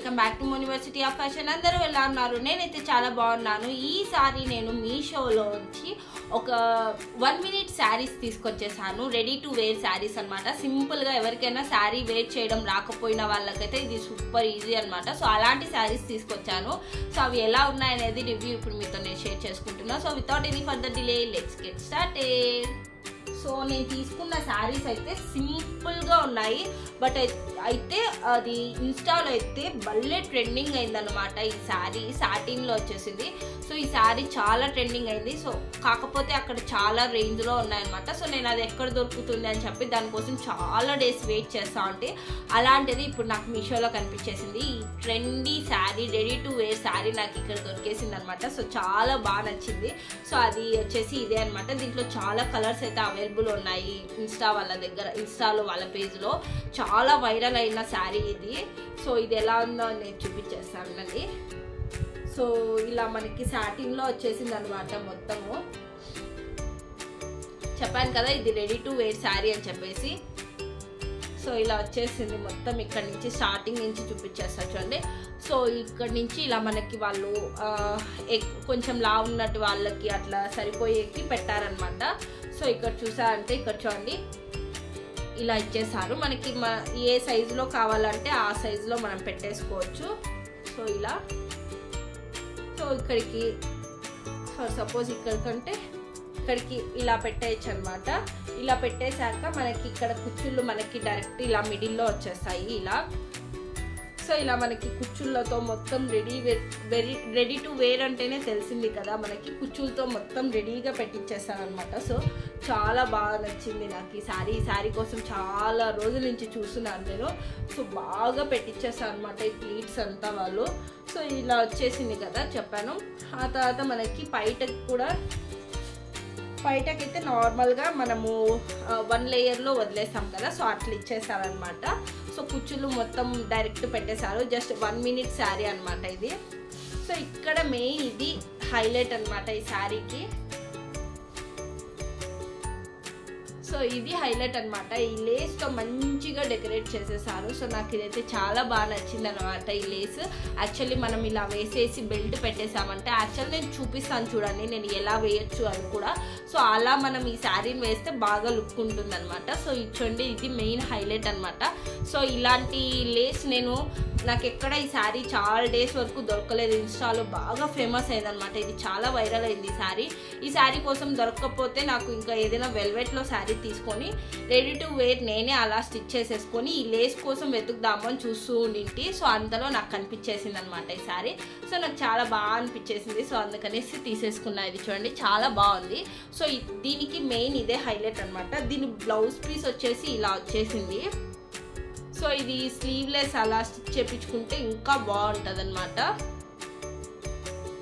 Welcome back to university of fashion. అందరూ ఎలా ఉన్నారు? నేనైతే చాలా బాగున్నాను. ఈసారి నేను మీషోలో వచ్చి ఒక 1 minute శారీస్ తీసుకొచ్చేసాను. రెడీ టు వేర్ శారీస్ అనమాట. సింపుల్గా ఎవరికైనా శారీ వేర్ చేయడం రాకపోయిన వాళ్ళకైతే ఇది సూపర్ ఈజీ అనమాట. సో అలాంటి శారీస్ తీసుకొచ్చాను. సో అవి ఎలా ఉన్నాయనేది రివ్యూ ఇప్పుడు మీతో నేను షేర్ చేసుకుంటున్నాను. So without any further delay let's get started. So నేను తీసుకున్న శారీస్ అయితే సింపుల్గా ఉన్నాయి, బట్ అయితే అది ఇన్స్టాలో అయితే భలే ట్రెండింగ్ అయిందనమాట. ఈ శారీ సాటిన్లో వచ్చేసింది. సో ఈ శారీ చాలా ట్రెండింగ్ అయింది. సో కాకపోతే అక్కడ చాలా రేంజ్లో ఉన్నాయన్నమాట. సో నేను అది ఎక్కడ దొరుకుతుంది అని చెప్పి దానికోసం చాలా డేస్ వెయిట్ చేస్తా ఉంటే అలాంటిది ఇప్పుడు నాకు మీషోలో కనిపించేసింది. ఈ trendy sari, ready to wear sari నాకు ఇక్కడ దొరికేసింది అనమాట. సో చాలా బాగా నచ్చింది. సో అది వచ్చేసి ఇదే అనమాట. దీంట్లో చాలా కలర్స్ అయితే అవైలబుల్ ఉన్నాయి. ఇన్స్టాలో వాళ్ళ పేజ్లో చాలా వైరల్ అయిన శారీ ఇది. సో ఇది ఎలా ఉందో నేను చూపించేస్తానండి. సో ఇలా మనకి సాటిన్లో వచ్చేసింది అనమాట. మొత్తము చెప్పాను కదా ఇది రెడీ టు వేర్ శారీ అని చెప్పేసి. సో ఇలా వచ్చేసింది మొత్తం. ఇక్కడ నుంచి స్టార్టింగ్ నుంచి చూపించేస్తా చూడండి. సో ఇక్కడ నుంచి ఇలా మనకి వాళ్ళు కొంచెం లా ఉన్నట్టు వాళ్ళకి అట్లా సరిపోయేకి పెట్టారనమాట. సో ఇక్కడ చూసారంటే ఇక్కడ చూడండి ఇలా ఇచ్చేసారు. మనకి ఏ సైజులో కావాలంటే ఆ సైజులో మనం పెట్టేసుకోవచ్చు. సో ఇలా సో ఇక్కడికి సపోజ్ ఇక్కడికి ఇలా పెట్టేయచ్చు అనమాట. ఇలా పెట్టేశాక మనకి ఇక్కడ కుచ్చుళ్ళు మనకి డైరెక్ట్ ఇలా మిడిల్లో వచ్చేస్తాయి ఇలా. సో ఇలా మనకి కుచ్చుళ్ళతో మొత్తం రెడీ టు వేర్ అంటేనే తెలిసింది కదా, మనకి కుచ్చులతో మొత్తం రెడీగా పెట్టించేస్తారనమాట. సో చాలా బాగా నచ్చింది నాకు ఈ శారీ కోసం చాలా రోజుల నుంచి చూస్తున్నాను నేను. సో బాగా పెట్టించేస్తాను అనమాట ఈ ప్లీట్స్ అంతా వాళ్ళు. సో ఇలా వచ్చేసింది కదా చెప్పాను. ఆ తర్వాత మనకి బయటకైతే నార్మల్గా మనము 1 లేయర్లో వదిలేస్తాం కదా, సో అట్లా ఇచ్చేసారనమాట. సో కుచ్చులు మొత్తం డైరెక్ట్ పెట్టేశారు. జస్ట్ 1 minute శారీ అనమాట ఇది. సో ఇక్కడ మెయిన్ ఇది హైలైట్ అనమాట ఈ శారీకి. సో ఇది హైలైట్ అనమాట. ఈ లేస్తో మంచిగా డెకరేట్ చేసేసారు. సో నాకు ఇదైతే చాలా బాగా నచ్చింది అనమాట ఈ లేస్. యాక్చువల్లీ మనం ఇలా వేసేసి బెల్ట్ పెట్టేసామంటే యాక్చువల్లీ నేను చూపిస్తాను చూడండి నేను ఎలా వేయచ్చు అని కూడా. సో అలా మనం ఈ శారీని వేస్తే బాగా లుక్ ఉంటుంది అనమాట. సో ఇచ్చండి ఇది మెయిన్ హైలైట్ అనమాట. సో ఇలాంటి లేస్ నాకు ఎక్కడ ఈ శారీ చాలా డేస్ వరకు దొరకలేదు. ఇన్స్టాలో బాగా ఫేమస్ అయిందనమాట. ఇది చాలా వైరల్ అయింది ఈ శారీ కోసం దొరకకపోతే నాకు ఇంకా ఏదైనా వెల్వెట్లో శారీ తీసుకొని రెడీ టు వేర్ నేనే అలా స్టిచ్ చేసేసుకొని ఈ లేస్ కోసం వెతుకుదామని చూస్తూ ఉండింటి. సో అంతలో నాకు కనిపించేసింది అనమాట ఈ శారీ. సో నాకు చాలా బాగా అనిపించేసింది. సో అందుకనేసి తీసేసుకున్నా. ఇది చూడండి చాలా బాగుంది. సో దీనికి మెయిన్ ఇదే హైలైట్ అనమాట. దీని బ్లౌజ్ పీస్ వచ్చేసి ఇలా వచ్చేసింది. సో ఇది స్లీవ్లెస్ అలా స్టిచ్ చేయించుకుంటే ఇంకా బాగుంటుంది అనమాట.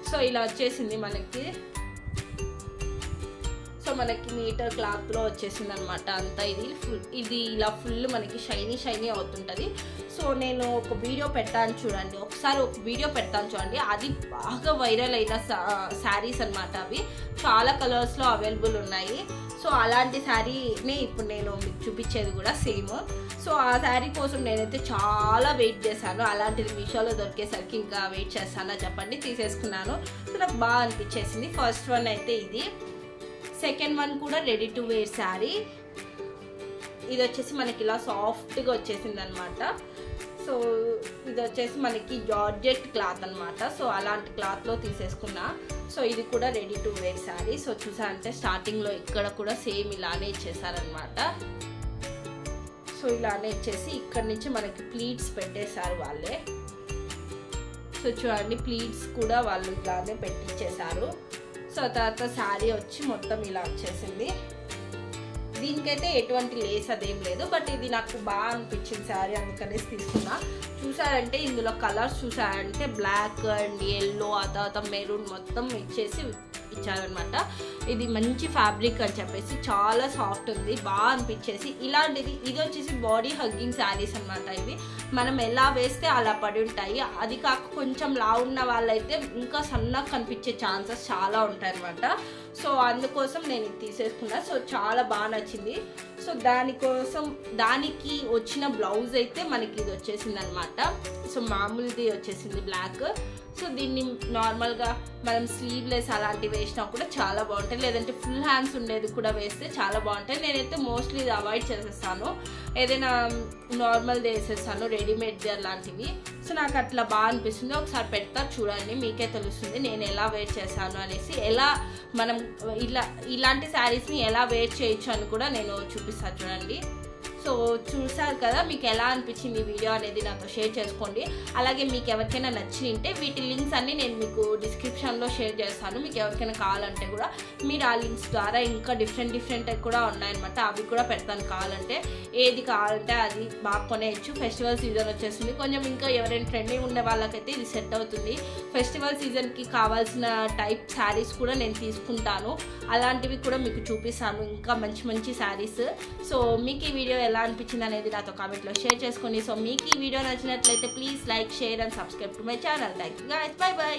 సో ఇలా వచ్చేసింది మనకి. సో మనకి మీటర్ క్లాత్లో వచ్చేసింది అనమాట అంతా. ఇది ఇలా ఫుల్ మనకి షైనీ అవుతుంటుంది. సో నేను ఒక వీడియో పెడతాను చూడండి, అది బాగా వైరల్ అయిన శారీస్ అనమాట. అవి చాలా కలర్స్లో అవైలబుల్ ఉన్నాయి. సో అలాంటి శారీనే ఇప్పుడు నేను మీకు చూపించేది కూడా సేమ్. సో ఆ శారీ కోసం నేనైతే చాలా వెయిట్ చేశాను. అలాంటిది మీషోలో దొరికేసరికి ఇంకా వెయిట్ చేస్తానా చెప్పండి, తీసేసుకున్నాను. సో నాకు బాగా అనిపించేసింది. ఫస్ట్ వన్ అయితే ఇది. సెకండ్ వన్ కూడా రెడీ టు వేర్ శారీ. ఇది వచ్చేసి మనకి ఇలా సాఫ్ట్గా వచ్చేసింది అనమాట. సో ఇది వచ్చేసి మనకి జార్జెట్ క్లాత్ అనమాట. సో అలాంటి క్లాత్లో తీసేసుకున్నా. సో ఇది కూడా ready to wear sari. So చూసారంటే స్టార్టింగ్లో ఇక్కడ కూడా సేమ్ ఇలానే ఇచ్చేసారనమాట. సో ఇలానే ఇచ్చేసి ఇక్కడ నుంచి మనకి ప్లీట్స్ పెట్టేశారు వాళ్ళే. సో చూడండి ప్లీట్స్ కూడా వాళ్ళు ఇలానే పెట్టించేశారు. సో తర్వాత శారీ వచ్చి మొత్తం ఇలా వచ్చేసింది. దీనికైతే ఎటువంటి లేస్ అదేం లేదు, బట్ ఇది నాకు బాగా అనిపించింది శారీ, అందుకనేసి తీసుకున్నా. చూసారంటే ఇందులో కలర్స్ చూసారంటే బ్లాక్ అండ్ ఎల్లో, ఆ తర్వాత మెరూన్ మొత్తం ఇచ్చారనమాట. ఇది మంచి ఫ్యాబ్రిక్ అని చెప్పేసి చాలా సాఫ్ట్ ఉంది, బాగా అనిపించేసి. ఇలాంటిది ఇది వచ్చేసి బాడీ హగ్గింగ్ శారీస్ అనమాట. ఇవి మనం ఎలా వేస్తే అలా పడి ఉంటాయి. అది కాక కొంచెం లా ఉన్న వాళ్ళైతే ఇంకా సన్నగా కనిపించే ఛాన్సెస్ చాలా ఉంటాయి అనమాట. సో అందుకోసం నేను ఇది తీసేసుకున్నా. సో చాలా బాగా నచ్చింది. సో దానికి వచ్చిన బ్లౌజ్ అయితే మనకి ఇది వచ్చేసింది అనమాట. సో మామూలుది వచ్చేసింది బ్లాక్. సో దీన్ని నార్మల్గా మనం స్లీవ్లెస్ అలాంటివి వేసినా కూడా చాలా బాగుంటాయి, లేదంటే ఫుల్ హ్యాండ్స్ ఉండేది కూడా వేస్తే చాలా బాగుంటాయి. నేనైతే మోస్ట్లీ ఇది అవాయిడ్ చేసేస్తాను, ఏదైనా నార్మల్ది వేసేస్తాను, రెడీమేడ్ అలాంటివి. సో నాకు అట్లా బాగా అనిపిస్తుంది. ఒకసారి పెడతా చూడండి, మీకే తెలుస్తుంది నేను ఎలా వేర్ చేశాను అనేసి. ఎలా మనం ఇలాంటి శారీస్ని ఎలా వేర్ చేయొచ్చు అని కూడా నేను చూపిస్తాను చూడండి. సో చూసారు కదా, మీకు ఎలా అనిపించింది ఈ వీడియో అనేది నాతో షేర్ చేసుకోండి. అలాగే మీకు ఎవరికైనా నచ్చింటే వీటి లింక్స్ అన్నీ నేను మీకు డిస్క్రిప్షన్లో షేర్ చేస్తాను. మీకు ఎవరికైనా కావాలంటే కూడా మీరు ఆ లింక్స్ ద్వారా ఇంకా డిఫరెంట్ కూడా ఉన్నాయన్నమాట, అవి కూడా పెడతాను. కావాలంటే ఏది కావాలంటే అది బాగా కొనేయచ్చు. ఫెస్టివల్ సీజన్ వచ్చేసింది, కొంచెం ఇంకా ఎవరైనా ట్రెండింగ్ ఉండే వాళ్ళకైతే ఇది సెట్ అవుతుంది. ఫెస్టివల్ సీజన్కి కావాల్సిన టైప్ శారీస్ కూడా నేను తీసుకుంటాను, అలాంటివి కూడా మీకు చూపిస్తాను, ఇంకా మంచి శారీస్. సో మీకు ఈ వీడియో ఎలా అనిపించింది అనేది నాతో కామెంట్లో షేర్ చేసుకోండి. సో మీకు ఈ వీడియో నచ్చినట్లయితే please like, share and subscribe to my channel. Thank you guys, by by.